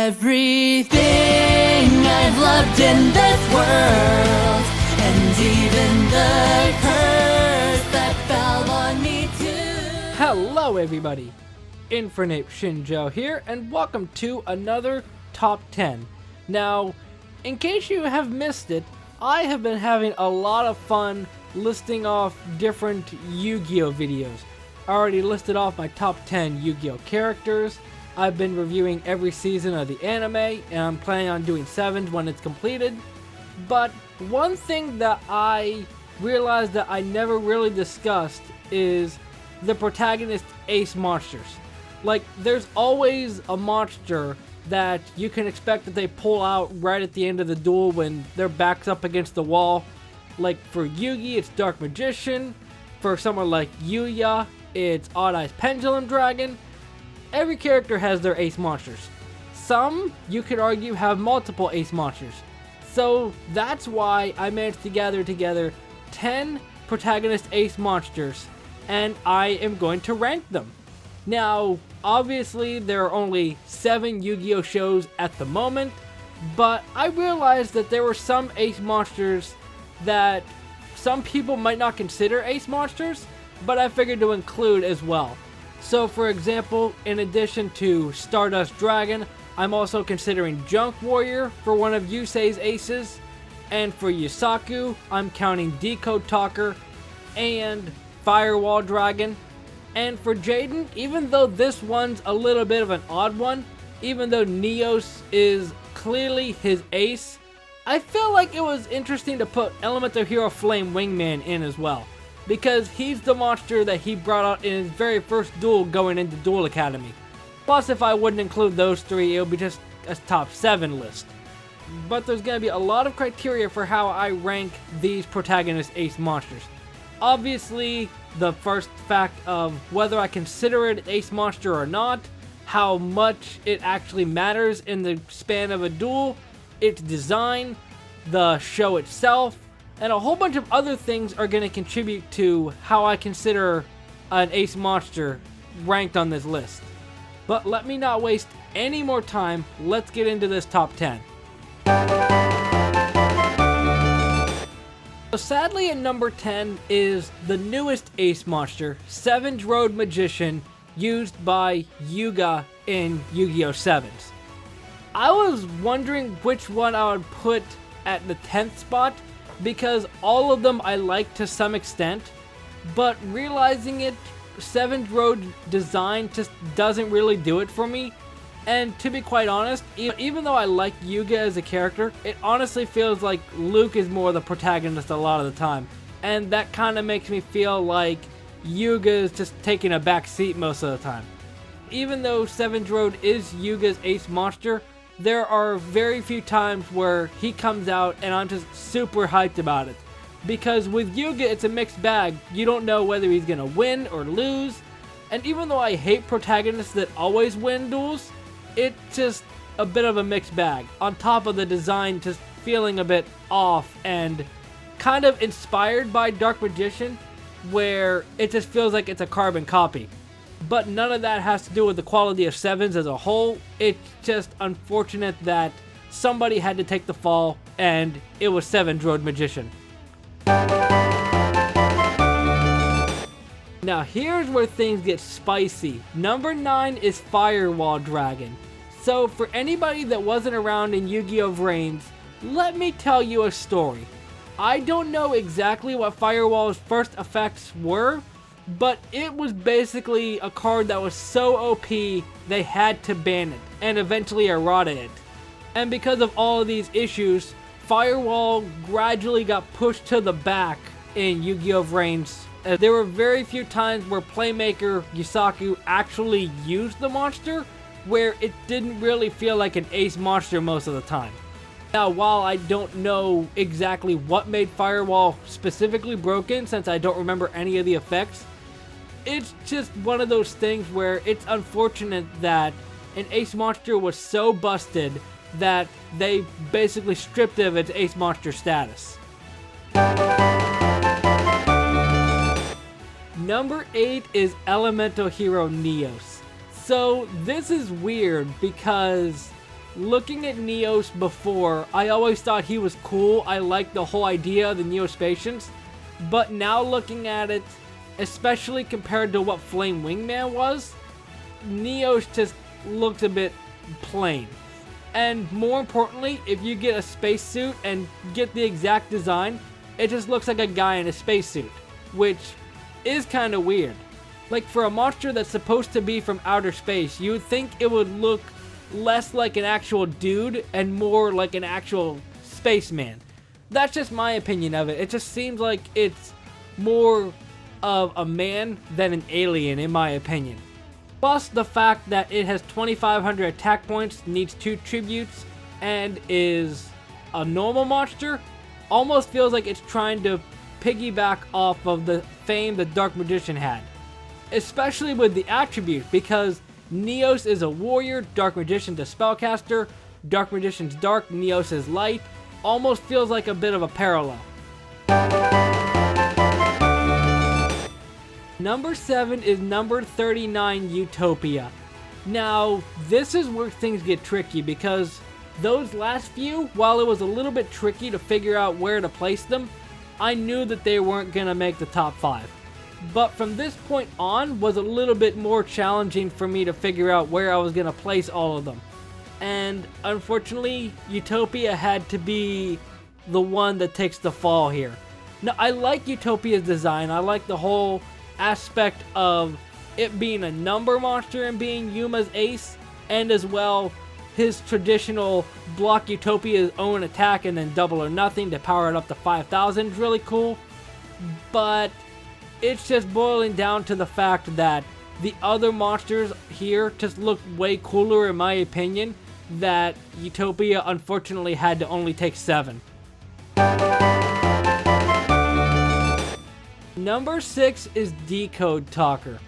Everything I've loved in this world, and even the curse that fell on me too. Hello everybody, Infernape Shinjo here, and welcome to another Top 10. Now, in case you have missed it, I have been having a lot of fun listing off different Yu-Gi-Oh videos. I already listed off my top 10 Yu-Gi-Oh characters. I've been reviewing every season of the anime, and I'm planning on doing 7s when it's completed. But one thing that I realized that I never really discussed is the protagonist ace monsters. Like, there's always a monster that you can expect that they pull out right at the end of the duel when their back's up against the wall. Like for Yugi, it's Dark Magician. For someone like Yuya, it's Odd Eyes Pendulum Dragon. Every character has their ace monsters. Some, you could argue, have multiple ace monsters. So that's why I managed to gather together 10 protagonist ace monsters, and I am going to rank them. Now, obviously there are only 7 Yu-Gi-Oh shows at the moment, but I realized that there were some ace monsters that some people might not consider ace monsters, but I figured to include as well. So for example, in addition to Stardust Dragon, I'm also considering Junk Warrior for one of Yusei's aces, and for Yusaku, I'm counting Decode Talker and Firewall Dragon. And for Jaden, even though this one's a little bit of an odd one, even though Neos is clearly his ace, I feel like it was interesting to put Elemental Hero Flame Wingman in as well, because he's the monster that he brought out in his very first duel going into Duel Academy. Plus, if I wouldn't include those 3, it would be just a top 7 list. But there's going to be a lot of criteria for how I rank these protagonist ace monsters. Obviously, the first fact of whether I consider it an ace monster or not, how much it actually matters in the span of a duel, its design, the show itself, and a whole bunch of other things are going to contribute to how I consider an ace monster ranked on this list. But let me not waste any more time, let's get into this top 10. So sadly at number 10 is the newest ace monster, Seven's Road Magician, used by Yuga in Yu-Gi-Oh! 7s. I was wondering which one I would put at the 10th spot, because all of them I like to some extent, but realizing it, Seven's Road design just doesn't really do it for me. And to be quite honest, even though I like Yuga as a character, it honestly feels like Luke is more the protagonist a lot of the time. And that kind of makes me feel like Yuga is just taking a back seat most of the time. Even though Seven's Road is Yuga's ace monster, there are very few times where he comes out and I'm just super hyped about it. Because with Yuga, it's a mixed bag. You don't know whether he's gonna win or lose. And even though I hate protagonists that always win duels, it's just a bit of a mixed bag. On top of the design just feeling a bit off and kind of inspired by Dark Magician, where it just feels like it's a carbon copy. But none of that has to do with the quality of 7s as a whole. It's just unfortunate that somebody had to take the fall, and it was Seven's Road Magician. Now here's where things get spicy. Number 9 is Firewall Dragon. So for anybody that wasn't around in Yu-Gi-Oh! Vrains, let me tell you a story. I don't know exactly what Firewall's first effects were, but it was basically a card that was so OP they had to ban it, and eventually errata it. And because of all of these issues, Firewall gradually got pushed to the back in Yu-Gi-Oh! Vrains. There were very few times where Playmaker Yusaku actually used the monster, where it didn't really feel like an ace monster most of the time. Now, while I don't know exactly what made Firewall specifically broken, since I don't remember any of the effects, it's just one of those things where it's unfortunate that an ace monster was so busted that they basically stripped it of its ace monster status. Number 8 is Elemental Hero Neos. So this is weird because looking at Neos before, I always thought he was cool. I liked the whole idea of the Neospatians. But now looking at it, especially compared to what Flame Wingman was, Neos just looks a bit plain. And more importantly, if you get a spacesuit and get the exact design, it just looks like a guy in a spacesuit, which is kind of weird. Like, for a monster that's supposed to be from outer space, you would think it would look less like an actual dude and more like an actual spaceman. That's just my opinion of it. It just seems like it's more of a man than an alien, in my opinion. Plus the fact that it has 2,500 attack points, needs 2 tributes, and is a normal monster, almost feels like it's trying to piggyback off of the fame the Dark Magician had. Especially with the attribute, because Neos is a warrior, Dark Magician's a spellcaster, Dark Magician's dark, Neos is light. Almost feels like a bit of a parallel. Number 7 is number 39, Utopia. Now, this is where things get tricky, because those last few, while it was a little bit tricky to figure out where to place them, I knew that they weren't going to make the top 5. But from this point on was a little bit more challenging for me to figure out where I was going to place all of them. And unfortunately, Utopia had to be the one that takes the fall here. Now, I like Utopia's design. I like the whole aspect of it being a number monster and being Yuma's ace, and as well his traditional block Utopia's own attack and then double or nothing to power it up to 5,000 is really cool. But it's just boiling down to the fact that the other monsters here just look way cooler, in my opinion, that Utopia unfortunately had to only take 7. Number 6 is Decode Talker.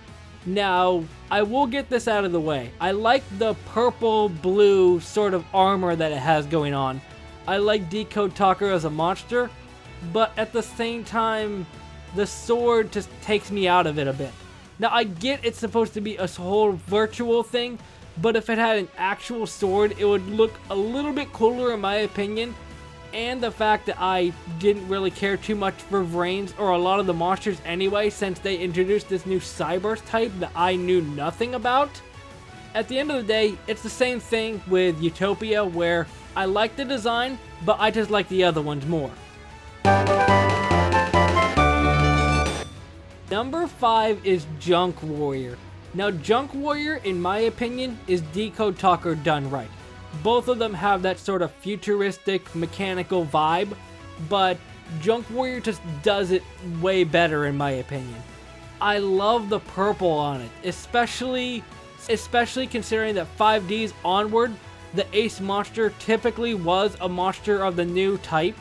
Now, I will get this out of the way. I like the purple-blue sort of armor that it has going on. I like Decode Talker as a monster, but at the same time, the sword just takes me out of it a bit. Now, I get it's supposed to be a whole virtual thing, but if it had an actual sword, it would look a little bit cooler in my opinion. And the fact that I didn't really care too much for Vrains or a lot of the monsters anyway, since they introduced this new Cyberse type that I knew nothing about. At the end of the day, it's the same thing with Utopia, where I like the design, but I just like the other ones more. Number 5 is Junk Warrior. Now, Junk Warrior, in my opinion, is Decode Talker done right. Both of them have that sort of futuristic, mechanical vibe, but Junk Warrior just does it way better, in my opinion. I love the purple on it, especially considering that 5Ds onward, the ace monster typically was a monster of the new type.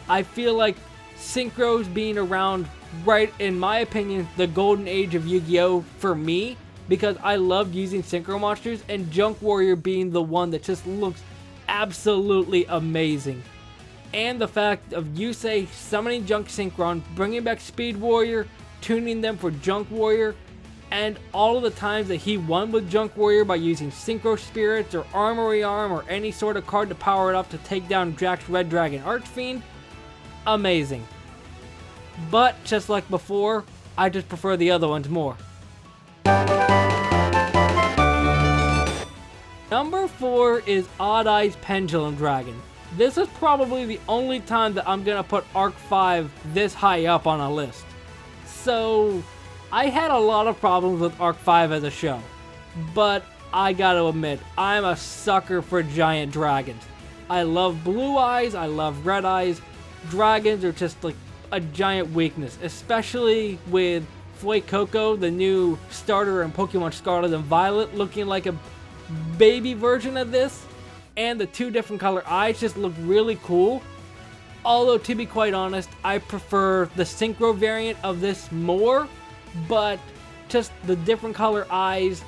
I feel like Synchros being around, right, in my opinion, the golden age of Yu-Gi-Oh! For me, because I loved using Synchro monsters, and Junk Warrior being the one that just looks absolutely amazing. And the fact of Yusei summoning Junk Synchron, bringing back Speed Warrior, tuning them for Junk Warrior, and all of the times that he won with Junk Warrior by using Synchro Spirits or Armory Arm or any sort of card to power it up to take down Drax Red Dragon Archfiend, amazing. But just like before, I just prefer the other ones more. Number 4 is Odd Eye's Pendulum Dragon. This is probably the only time that I'm gonna put Arc 5 this high up on a list. So, I had a lot of problems with Arc 5 as a show, but I gotta admit, I'm a sucker for giant dragons. I love blue eyes, I love red eyes. Dragons are just like a giant weakness, especially with Fuecoco, the new starter in Pokemon Scarlet and Violet, looking like a baby version of this, and the 2 different color eyes just look really cool. Although, to be quite honest, I prefer the Synchro variant of this more, but just the different color eyes,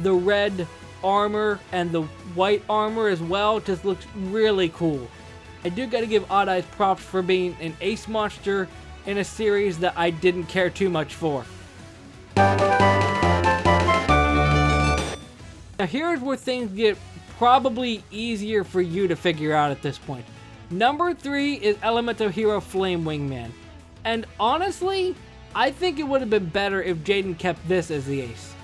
the red armor, and the white armor as well just looks really cool. I do gotta give Odd Eyes props for being an ace monster in a series that I didn't care too much for. Now here's where things get probably easier for you to figure out at this point. Number 3 is Elemental Hero Flame Wingman. And honestly, I think it would have been better if Jaden kept this as the ace.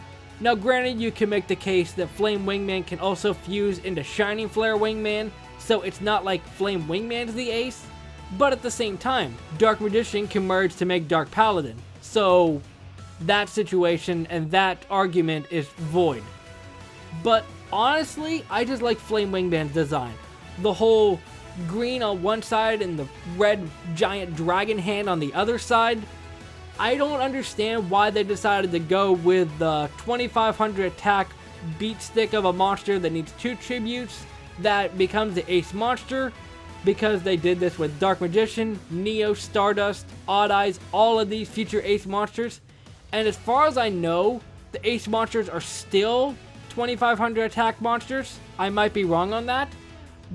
Now granted, you can make the case that Flame Wingman can also fuse into Shining Flare Wingman, so it's not like Flame Wingman's the ace, but at the same time, Dark Magician can merge to make Dark Paladin, so that situation and that argument is void. But honestly, I just like Flame Wingman's design. The whole green on one side and the red giant dragon hand on the other side. I don't understand why they decided to go with the 2500 attack beat stick of a monster that needs 2 tributes that becomes the ace monster, because they did this with Dark Magician, Neo, Stardust, Odd Eyes, all of these future ace monsters. And as far as I know, the ace monsters are still 2500 attack monsters. I might be wrong on that,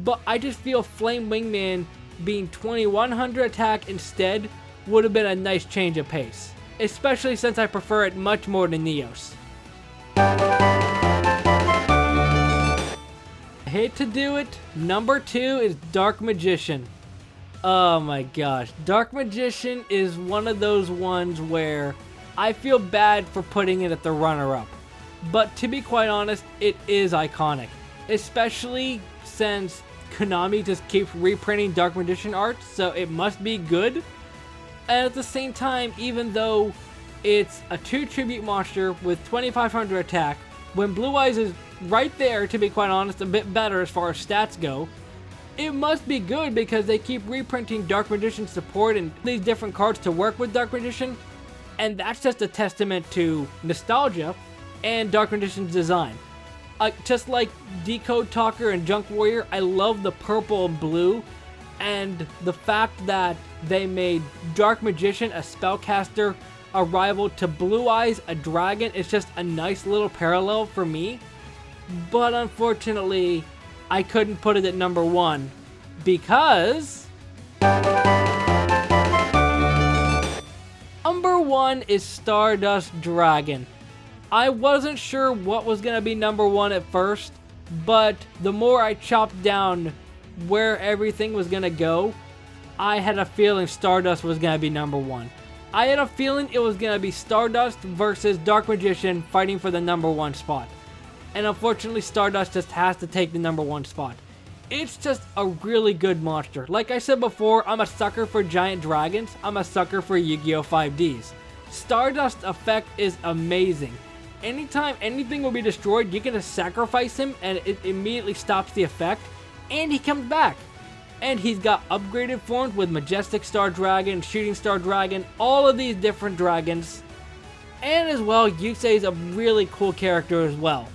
but I just feel Flame Wingman being 2100 attack instead would have been a nice change of pace, especially since I prefer it much more than Neos. I hate to do it, number 2 is Dark Magician. Oh my gosh, Dark Magician is one of those ones where I feel bad for putting it at the runner-up, but to be quite honest, it is iconic, especially since Konami just keeps reprinting Dark Magician art, so it must be good. And at the same time, even though it's a 2 tribute monster with 2500 attack, when Blue Eyes is right there, to be quite honest, a bit better as far as stats go, it must be good because they keep reprinting Dark Magician support and these different cards to work with Dark Magician. And that's just a testament to nostalgia and Dark Magician's design. Just like Decode Talker and Junk Warrior, I love the purple and blue. And the fact that they made Dark Magician a spellcaster, a rival to Blue Eyes, a dragon, is just a nice little parallel for me. But unfortunately, I couldn't put it at number 1 because number 1 is Stardust Dragon. I wasn't sure what was going to be number 1 at first, but the more I chopped down where everything was gonna go, I had a feeling Stardust was gonna be number 1. I had a feeling it was gonna be Stardust versus Dark Magician fighting for the number 1 spot. And unfortunately, Stardust just has to take the number 1 spot. It's just a really good monster. Like I said before, I'm a sucker for giant dragons. I'm a sucker for Yu-Gi-Oh! 5Ds. Stardust effect is amazing. Anytime anything will be destroyed, you can just sacrifice him and it immediately stops the effect. And he comes back. And he's got upgraded forms with Majestic Star Dragon, Shooting Star Dragon, all of these different dragons. And as well, Yusei's a really cool character as well.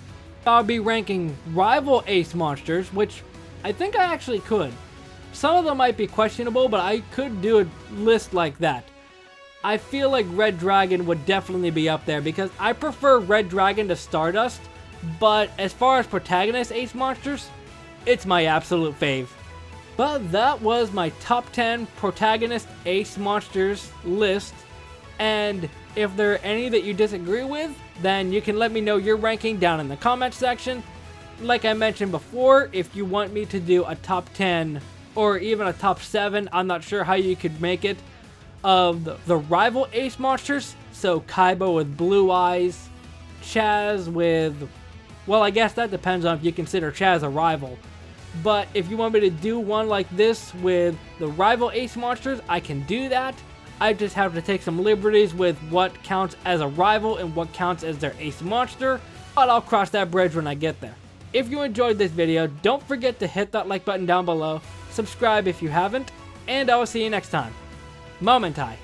I'll be ranking rival ace monsters, which I think I actually could. Some of them might be questionable, but I could do a list like that. I feel like Red Dragon would definitely be up there because I prefer Red Dragon to Stardust. But as far as protagonist ace monsters, it's my absolute fave. But that was my top 10 protagonist ace monsters list. And if there are any that you disagree with, then you can let me know your ranking down in the comment section. Like I mentioned before, if you want me to do a top 10 or even a top 7, I'm not sure how you could make it, of the rival ace monsters. So Kaiba with Blue Eyes, Chaz with, well, I guess that depends on if you consider Chaz a rival. But if you want me to do one like this with the rival ace monsters, I can do that. I just have to take some liberties with what counts as a rival and what counts as their ace monster, but I'll cross that bridge when I get there. If you enjoyed this video, don't forget to hit that like button down below, subscribe if you haven't, and I will see you next time. Momentai.